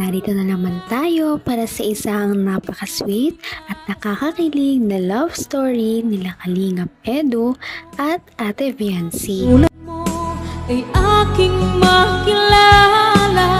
narito na naman tayo para sa isang napaka-sweet at nakakakilig na love story nila Kalingap Edu at Ate Viancy. Mo ay aking makilala.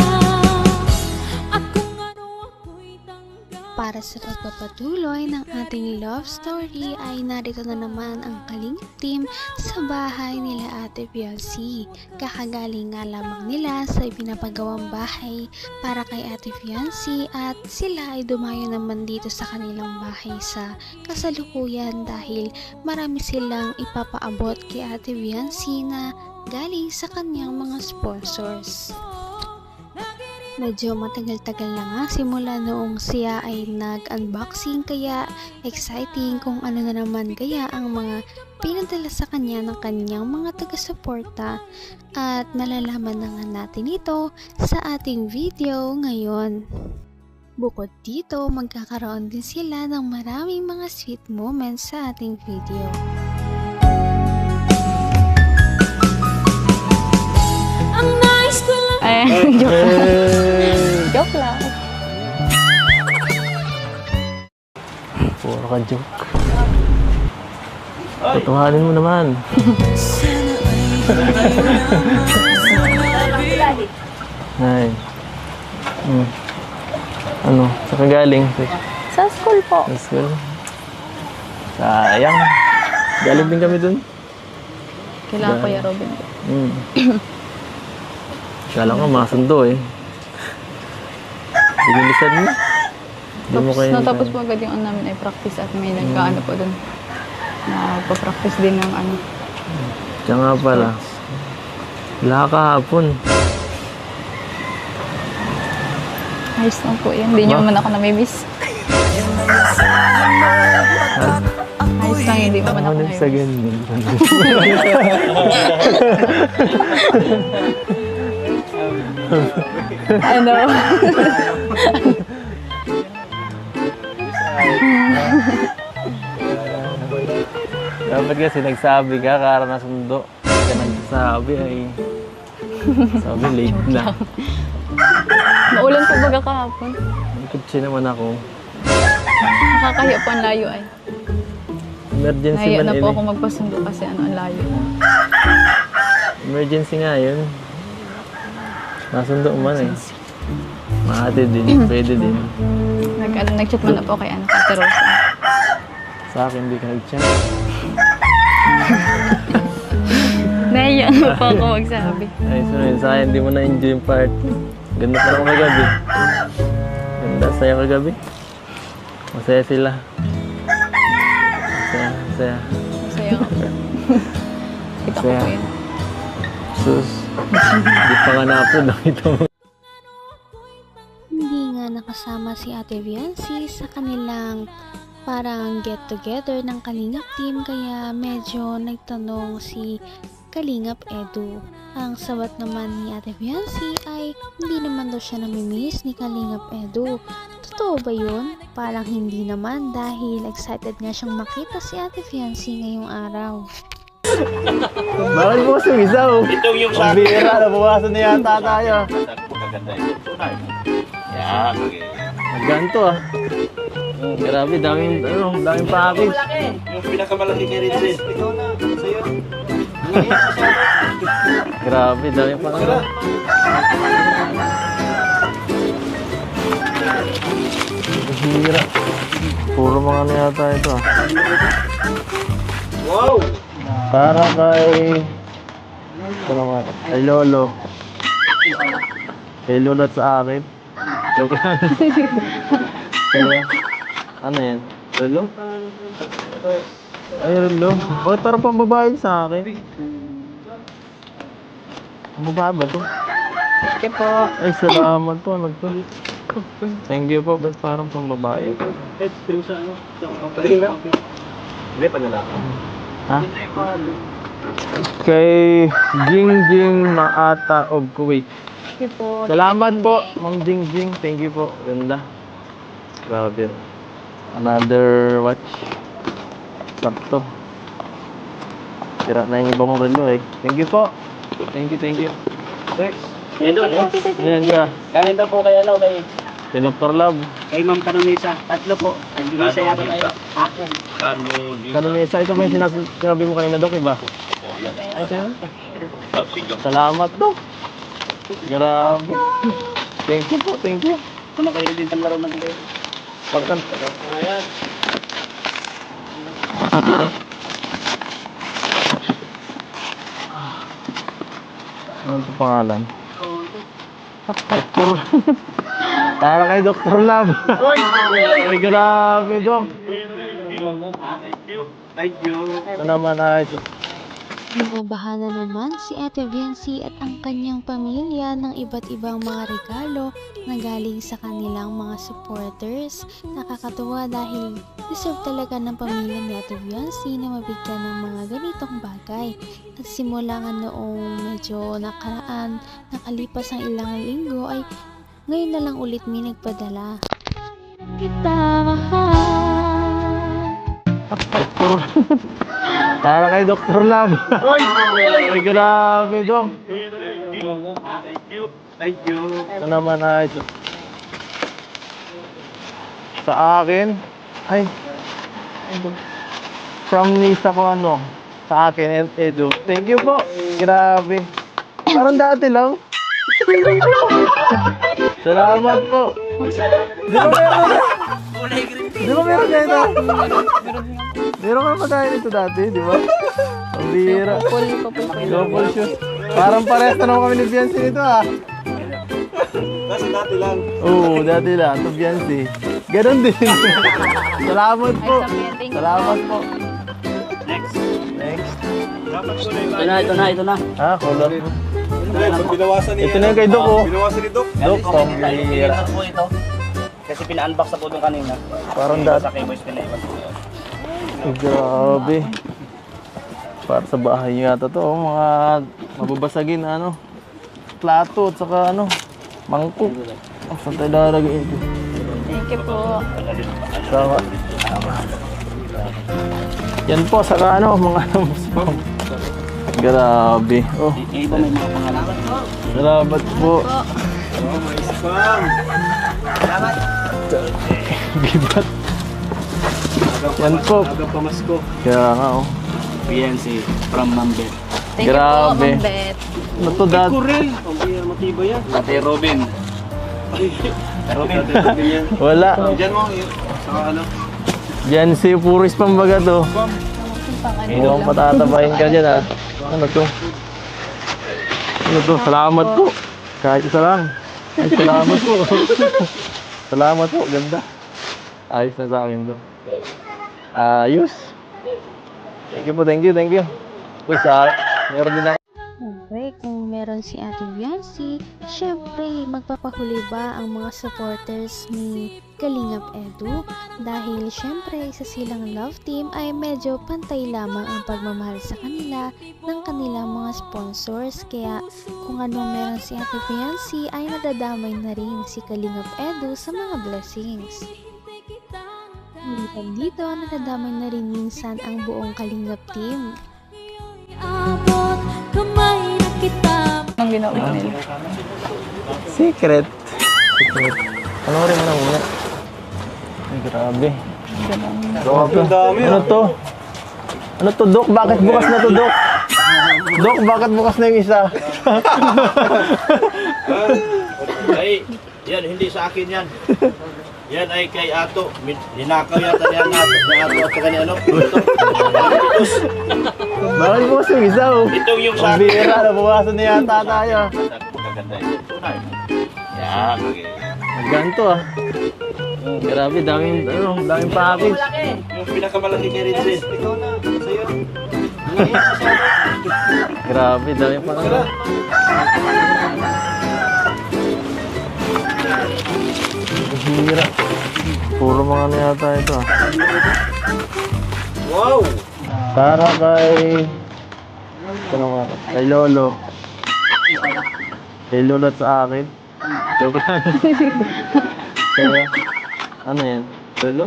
Para sa pagpapatuloy ng ating love story ay narito na naman ang Kalingap team sa bahay nila Ate Viancy. Kakagaling nga lamang nila sa ipinapagawang bahay para kay Ate Viancy at sila ay dumayo naman dito sa kanilang bahay sa kasalukuyan dahil marami silang ipapaabot kay Ate Viancy na galing sa kanyang mga sponsors. Medyo matagal-tagal na nga simula noong siya ay nag-unboxing kaya exciting kung ano na naman kaya ang mga pinadala sa kanya ng kanyang mga taga-suporta at malalaman na nga natin ito sa ating video ngayon. Bukod dito, magkakaroon din sila ng maraming mga sweet moments sa ating video. Ang nice ko lang. Joke lang. Puro ka joke. Tutuhanin mo naman. Ay. Ano? Saan ka galing? Sa school po. Sa school? Sayang. Galing din kami dun. Kailangan ko ya Robin. Kala ko masundo eh. Bilisan mo. Di mo kayo Natapos po agad yung ano namin ay practice at may nagkaano po dun. Nagpa-practice din ng ano. Diyan nga pala. Wala kahapon. Ayos lang po yan. Hindi nyo man ako namimiss. Ayos lang, hindi mo man ako Ano sa namimiss. ganyan? Ano? Dapat kasi nagsabi ka, kara na sundo. Kaya nagsasabi ay... Sabi, late na. Maulan po baga kahapon. Kutsi naman ako. Nakakahiya po ang layo ay. Emergency Nahiya man na po ini. ako magpasundo kasi ano ang layo. Emergency nga yun. Nasundo man eh. Maate din, pwede din. Nag-chat mo na po kay ano, Kate Rosa. Sa akin, hindi ka nag-chat. Nahiya na po ako magsabi. Ay, sunod sa akin, hindi mo na-enjoy yung party. Ganda pa naman kagabi. Ganda, saya kagabi. Masaya sila. Masaya, masaya. Masaya nga po. Kita ko Masaya. po yun. Sus, hindi pa nga na-upload, nakita mo. Hindi nga nakasama si Ate Viancy sa kanilang parang get-together ng Kalingap team kaya medyo nagtanong si Kalingap Edu. Ang sabat naman ni Ate Viancy ay hindi naman daw siya namimiss ni Kalingap Edu. Totoo ba yun? Parang hindi naman dahil excited nga siyang makita si Ate Viancy ngayong araw. Bakit mo sumisaw? Ito yung sa akin. Bira, nabawasan na yata tayo. Magaganda yung tunay. Yan, okay. Magganto ah. Grabe, daming package. Yung pinakamalaki kay Rinzin. Ikaw na, sa'yo. Grabe, daming package. Hira. Puro mga ano yata ito ah. Wow! Para kay... Kay Lolo. Kay Lolo at sa akin. Joke lang. Ano yan? Lolo? Ay, Lolo. Bakit parang pambabae sa akin? Pambabae ba to? Okay po. Ay, salamat po. Thank you po. Ba't parang pambabae? Hindi, pag lalaki. Ha? Kay Jingjing Maata of Kuwait. Okay po. Salamat po, Ma'am Jingjing. Thank you po. Ganda. Grabe. Another watch. Sakto. Tira na yung ibang relo eh. Thank you po. Thank you. Yan doon. Ayan ka. Kanin daw po kay ano, kay Si Dr. Love. Ma'am Kanunisa. Tatlo po. Kanunisa yata tayo. Kanunisa, ito may sinabi mo kanina, Dok, iba? Ay, sir. Salamat, Dok. Grabe. Thank you po, thank you. Kumakain din ng laro ng kayo. Pagkan. Ayan. Ano ito pangalan? Dr. Para kay Dr. Love. Ay, grabe, Dok. Thank you. Ito naman ay Binabahan na naman si Ate Viency at ang kanyang pamilya ng iba't ibang mga regalo na galing sa kanilang mga supporters. Nakakatuwa dahil deserve talaga ng pamilya ni Ate Viency na mabigyan ng mga ganitong bagay. Nagsimula nga noong medyo nakaraan, nakalipas ang ilang linggo ay ngayon na lang ulit may nagpadala. Kita para kay Dr. Love. Ay, grabe, Dok. Thank you. Ito naman ay sa akin. Ay, from Nisa ko ano. Sa akin, Edu. Thank you po. Grabe. Parang dati lang. Salamat po. Di ba meron ganito? Meron ka pa tayo nito dati, di ba? Ang bira. Double shoes. Parang parehas na naman kami ni Biancy nito ah. Kasi dati lang. Oo, dati lang. Ito Biancy. Ganon din. Salamat po. Salamat po. Next. Next. Ito na. Ah, color. Binawasan niya. Ito na yung kay Doc oh. Binawasan ni Doc. Doc, ang bira. po ito. Kasi pina-unbox na po itong kanina. Parang dati. Sa kay Boys pinaiwan. Ay, grabe. Para sa bahay nyo yata to, oh, mga mababasagin na ano, plato at saka ano, mangkok. Oh, saan tayo lalagay ito? Thank you po. Saka, yan po, saka ano, mga grabe. Oh, Yung iba may mga pangalan. salamat po. Bibat. Yan po. Aga pamasko. Kaya nga oh. PNC from Mambet. Thank Grabe. you po, Ma'am Bet. Ano to dad? Kurel. Ang bira matibay yan. Ate Robin. Robin. yan. Wala. Diyan mo. Saka ano. Yan si Puris pambaga to. Mukhang patatabahin ka dyan ah. Ano to? Ano to? Salamat po. Kahit isa lang. Ay, salamat po. Salamat po. Ganda. Ayos na sa akin to. Ayos. Thank you po. Thank you. Thank you. Uy, meron din ako. Siyempre, kung meron si Ate Viency, syempre, magpapahuli ba ang mga supporters ni Kalingap Edu? Dahil syempre, isa silang love team ay medyo pantay lamang ang pagmamahal sa kanila ng kanilang mga sponsors. Kaya kung anong meron si Ate Viency ay nadadamay na rin si Kalingap Edu sa mga blessings. Dito, nadadamay na rin minsan ang buong Kalingap team. abot kamay na kita. Anong ginawa nila? Secret. Secret. Panoorin mo na muna. Ay, grabe. Grabe. Ano to? Ano to, Dok? Bakit bukas na to, Dok? Dok, bakit bukas na yung isa? Ay, yan, hindi sa akin yan. Yan ay kay Ato. Ninakaw yata niya ni Ato at saka ni ano. Bakit bukas yung isa, oh? Itong yung sa Ang akin. bira, nabawasan na yata tayo. Maganda yun. Tunay. Yan. Ganto ah. Grabe, daming package. Yung pinakamalaki kay Rinse. Grabe, daming package. Hira. Puro mga ano yata ito ah. Wow! Para kay... Ano nga? Kay Lolo. Kay Lolo at sa akin. Joke lang. Kaya, ano yan? Lolo?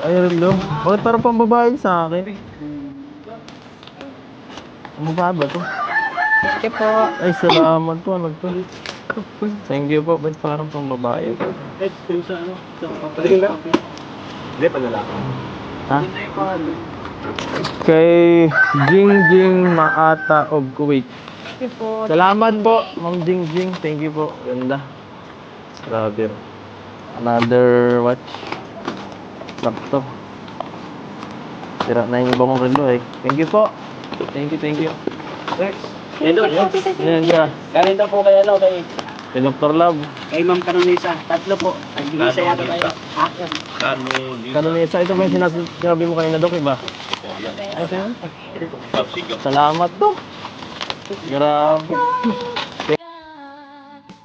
Ay, Lolo. Bakit parang pambabae sa akin? Ang babae ba to? Thank you po. Ay, salamat po. Ano to? Thank you po. Ba't parang pang babae? Hindi, panlalaki. Ha? Kay Jingjing Maata of Kuwait. Thank you po. Salamat po, Ma'am Jingjing. Thank you po. Ganda. Grabe. Another watch. Laptop. Sira na yung ibang relo eh. Thank you po. Thank you. Ito, Yan ka. ganito po kay ano, kay Dr. Love. Kay Ma'am Canonisa. Tatlo po. Nag-isa yata kayo. Kanunisa, ito ba yung sinabi mo kanina, Dok, iba? Ito yun? Salamat, Dok. Grabe.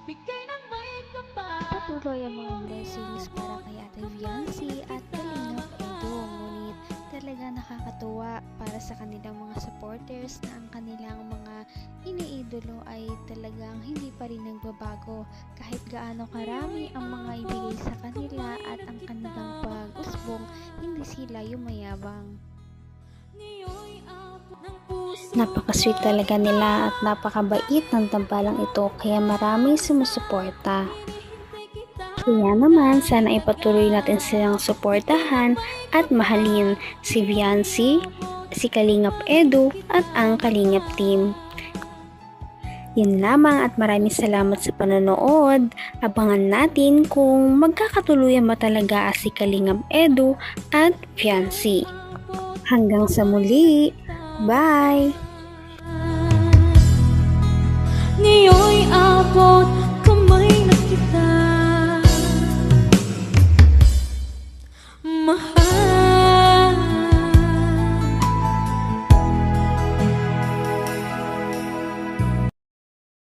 Bigay ng may kapal. Patuloy ang mga blessings para kay Ate Viancy at Kalingap Edo. Ngunit talaga nakakatuwa para sa kanilang mga supporters na ang kanilang mga iniidolo ay talagang hindi pa rin nagbabago kahit gaano karami ang mga ibigay sa kanila at ang kanilang pag-usbong, hindi sila yumayabang. Ngayon'y abot ng puso. Napaka-sweet talaga nila at napakabait ng tambalang ito kaya maraming sumusuporta. Kaya naman, sana ipatuloy natin silang suportahan at mahalin si Viancy, si Kalingap Edu at ang Kalingap team. Yun lamang at maraming salamat sa panonood. Abangan natin kung magkakatuluyan ba talaga si Kalingap Edu at Viancy. Hanggang sa muli. Bye! Ngayon'y abot